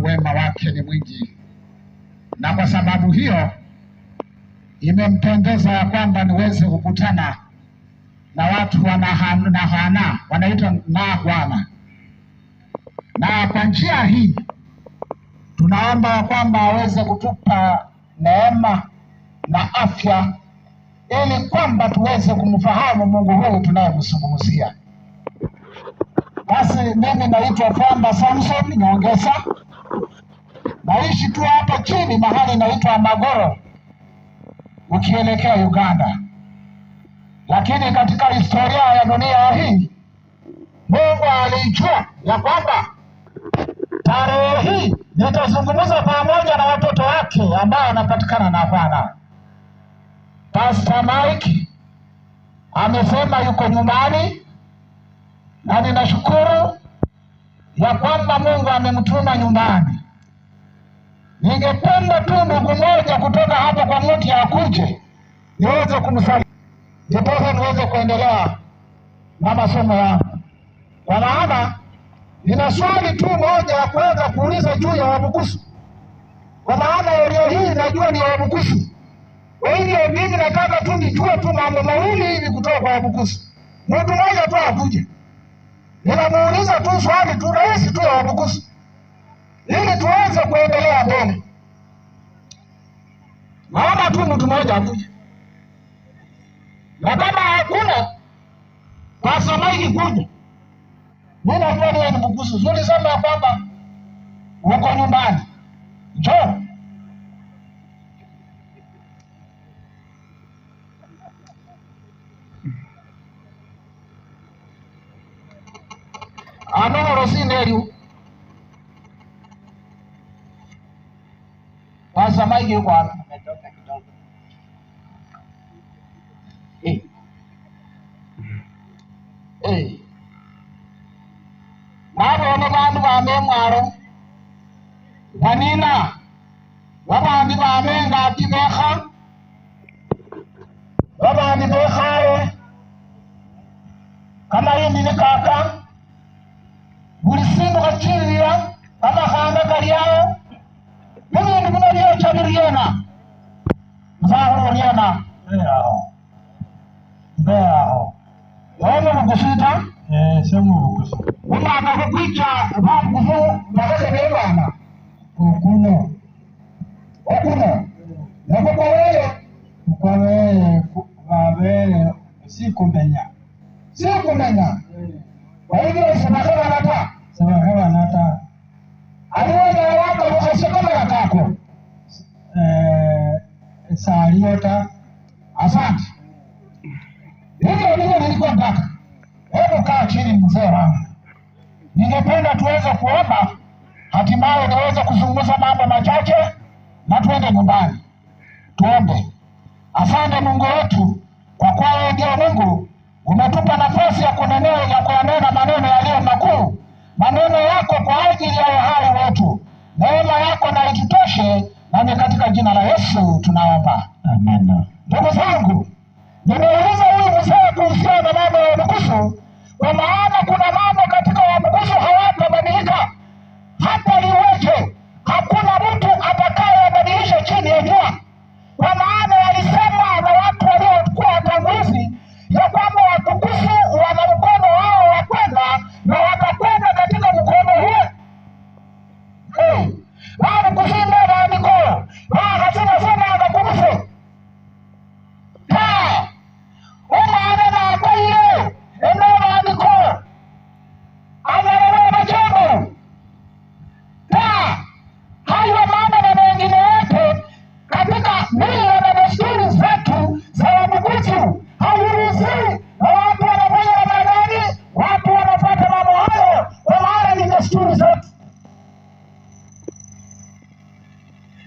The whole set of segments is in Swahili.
wema wake ni mwingi, na kwa sababu hiyo imempendeza ya kwamba niweze kukutana na watu wanahana wanaitwa Nahwana, na kwa njia hii tunaomba kwamba aweze kutupa neema na afya ili kwamba tuweze kumfahamu Mungu huyu tunayemzungumzia. Basi mimi naitwa Famba Samson Nyongesa, naishi tu hapa chini mahali naitwa Magoro ukielekea Uganda, lakini katika historia ya dunia hii Mungu alijua ya kwamba tarehe hii nitazungumza pamoja na watoto wake ambao wanapatikana Nahwana. Pastor Mike amesema yuko nyumbani, na ninashukuru ya kwamba Mungu amemtuma nyumbani. Ningependa tu ndugu moja kutoka hapa kwa mti akuje niweze kumsalimia, ndipo niweze kuendelea na masomo yangu. Kwa maana nina swali tu moja ya kuweza kuuliza juu ya Wabukusu, kwa maana leo hii najua ni Wabukusu. Kwa hivyo mimi nataka tu nijue tu mambo mawili hivi kutoka kwa Wabukusu. Mtu mmoja tu akuje, ninamuuliza tu swali tu rahisi tu ya Wabukusu ili tuweze kuendelea mbele. Naomba tu mtu mmoja akuje, na kama hakuna Pastor Mike kuja, mimi najua ni Wabukusu. Zuri sema ya kwamba uko nyumbani, njoo. Ano rosineriu Pastor Mike yuko hapa, ametoka kidogo. Nabone bantu bamemwaro banina babandi bamenga atibekha babandi bekhaye kama yindi ni kaka buli sindu kachirira amakhanga kalyawo mubindu bino byechabiriena muzahuluriena mbeaho yomo bukusita semu bukusu umwana kukwicha babukusu bakase nebana okuno nakukowele babele sikumenya kwa hivyo sabakabanata aliweza wako mukasokoma yakako saliota. Asante. Hivyo ndivyo nilikuwa nataka. Hebu kaa chini mzee wangu, ningependa tuweze kuomba, hatimaye niweze kuzungumza mambo machache na tuende nyumbani. Tuombe. Asante Mungu wetu, kwa kuwa wewe ndio Mungu umetupa nafasi ya kunena maneno yaliyo makuu, maneno yako kwa ajili ya uhai wetu. Neema yako na itutoshe, nami katika jina la Yesu tunaomba, amen. Ndugu zangu, nimeuliza huyu mzee kuhusiana na mambo ya Wabukusu, kwa maana kuna mambo katika Wabukusu hawatabadilika hata liweje. Hakuna mtu atakayebadilisha chini ya jua, kwa maana walisema na watu waliokuwa watangulizi ya kwamba Wabukusu wana mkono wao wa kwenda na watakwenda katika mkono huo. Wabukusu ndio waandiko wakasema sana Wabukusu umaana na abaile eneo waandiko analewa majengo hayo mambo na mengine yote katika mila na desturi zetu za Wabukusu hairuhusiwi, na watu wanafanya namna gani? Watu wanafuata mambo hayo kwa maana ni desturi zetu.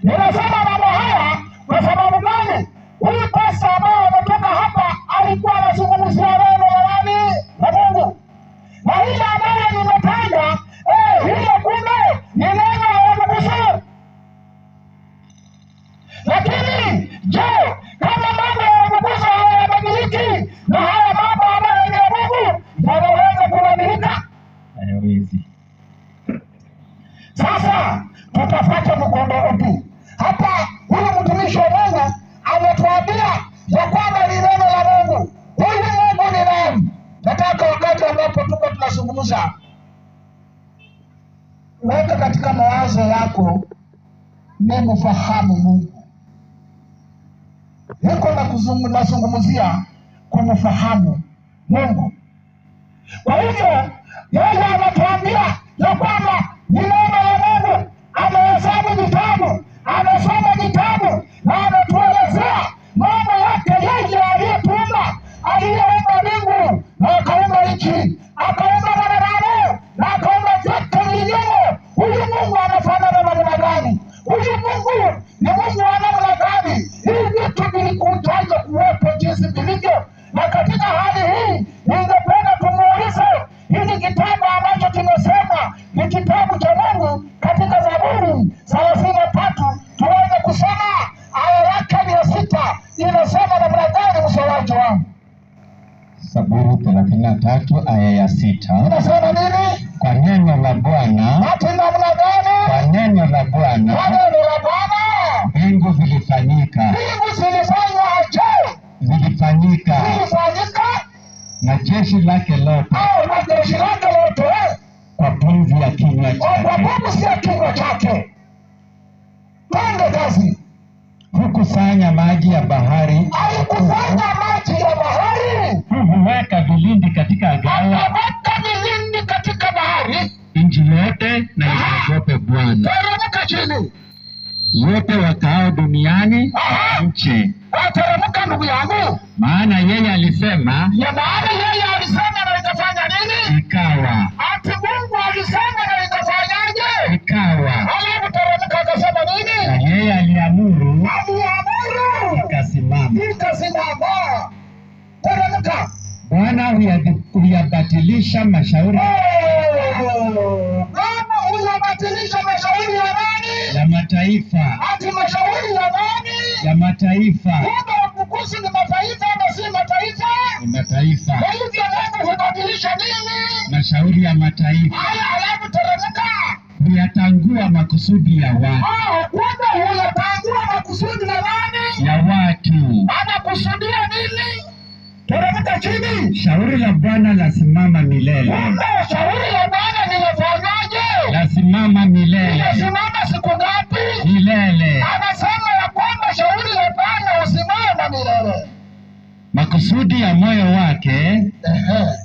Ninasema mambo haya kwa sababu gani? Huyu pasta ambaye ametoka hapa alikuwa anazungumzia neno la nani? La Mungu. Na ile ambayo nimepanda hiyo kumbe ni neno la Wabukusu. Lakini je, kama mambo ya Wabukusu hayabadiliki na haya mambo ambayo ni ya Mungu yanaweza kubadilika? Hayawezi. Sasa Tutafuata mkondo upi? Hapa huyu mtumishi wa Mungu ametuambia ya kwamba ni neno la Mungu. Huyu Mungu ni nani? Nataka wakati ambapo tuko tunazungumza, weka katika mawazo yako neno fahamu Mungu. Niko nazungumzia kumfahamu Mungu. Kwa hivyo yeye anatuambia ya kwamba ni neno la Mungu. Amehesabu vitabu, amesoma vitabu na anatuelezea mambo yake yeye aliyetuumba, aliyeumba mbingu na akaumba nchi, akaumba wanadamu na akaumba vyote vilivyomo. Huyu Mungu anafanana na namna gani? Huyu Mungu ni Mungu wa namna gani? Hivi vitu vilikujaje kuwepo jinsi vilivyo? Na katika hali hii ningependa tumuulize, hili kitabu ambacho kimesema ni kitabu cha Mungu katika Zaburi 33, tuweze kusoma aya yake ya 6. Inasema namna gani, msomaji wangu? Zaburi 33 aya ya 6. Inasema nini? Kwa neno la Bwana. Ati namna gani? Kwa neno la Bwana. Kwa neno la Bwana Mbingu zilifanyika. mbingu zilifanywa aje? Zilifanyika. Zilifanyika Na jeshi lake lote. au na jeshi lake lote Kwa pumzi ya kinywa kwa chake. pumzi ya kinywa chake. Twende kazi. Hukusanya maji ya bahari. Alikusanya maji ya bahari, Huweka vilindi katika gala. akaweka vilindi katika bahari. Nchi yote na iogope Bwana. Teremka chini. Wote wakao duniani nchi. Teremka ndugu yangu. Maana yeye alisema. Ya maana yeye alisema na ikafanya nini? Ikawa. Ati Mungu alisema na ikafanyaje? Ikawa. Alafu teremka akasema Na nini? yeye aliamuru. Aliamuru Ikasimama. ikasimama. Teremka. Bwana huyabatilisha mashauri Kama huyabatilisha mashauri ya nani? ya mataifa. Ati mashauri ya nani? Ya mataifa. Kumbe wapukusi ni mataifa ama si mataifa? Ni mataifa. Kwa hivyo Mungu hubadilisha nini? Mashauri ya mataifa. Haya, alafu teremka. Huyatangua makusudi ya watu. Kumbe huyatangua makusudi ya nani? Ya watu. Anakusudia nini? Teremka chini. Shauri la Bwana lasimama milele. Kumbe shauri la Bwana linafanyaje? Lasimama milele. Linasimama siku ngapi? Milele. Anasema ya kwamba shauri la Bwana husimama milele. Makusudi ya moyo wake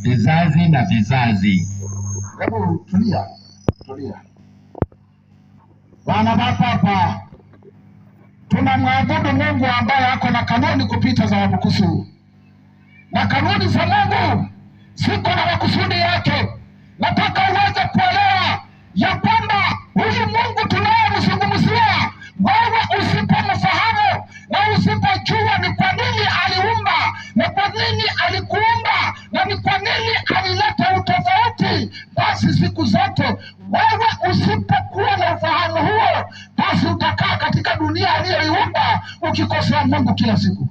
vizazi na vizazi. Hebu tulia. Bwana Baba, tunamwabudu Mungu ambaye ako na kanuni kupita za Wabukusu. Na kanuni za Mungu ziko na makusudi yake. Nataka uweze kuelewa ya kwamba huyu Mungu tunayemzungumzia, wewe usipomfahamu na usipojua ni kwa nini aliumba na kwa nini alikuumba na ni kwa nini alileta utofauti, basi siku zote wewe usipokuwa na ufahamu huo, basi utakaa katika dunia aliyoiumba ukikosea Mungu kila siku.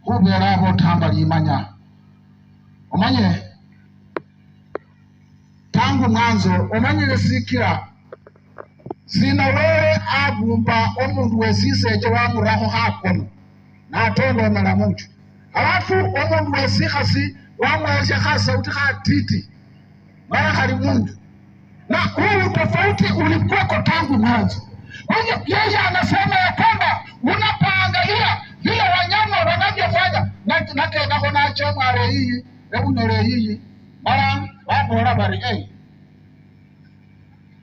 Huberabo tambalimanya. Umanye tangu mwanzo umanyire sikira sinawere abumba omundu wesiseje wamuraho hakono natondonera mucho, alafu omundu wesikhasi wamweshe khasauti khatiti mara khali mundu, na huu tofauti ulikuweko tangu mwanzo. Yeye anasema ya kwamba unapoangalia vile wanyama wanavyofanya nakendako nacho mware hii ebunyore hii mara wabora bari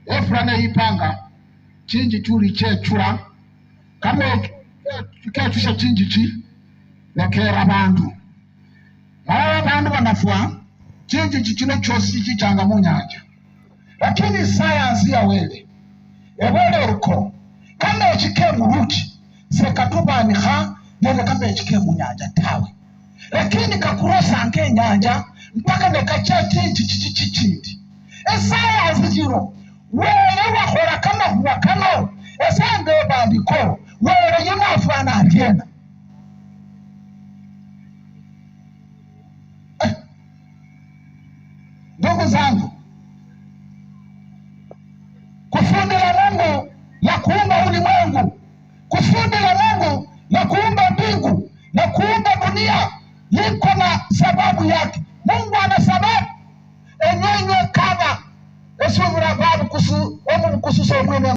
efurane yipanga chinji chuli chechura kama kechusha chinji chi nekera bandu mara bandu banafua chinji chichino chosi chichanga munyanja, lakini sayansi ya wele ewele uko kama echike muruchi sekatubanikha nene kama echike munyanja tawe, lakini kakurosa ange nyanja mpaka nekacha chinji chichindi esayansi jiro wele wakhola kama huwa kano esange bandiko wele yinafana atyena. Ndugu zangu, kumbe dunia liko na sababu yake. Mungu ana sababu enyenye kama esubira babu kusu omu kususa omwene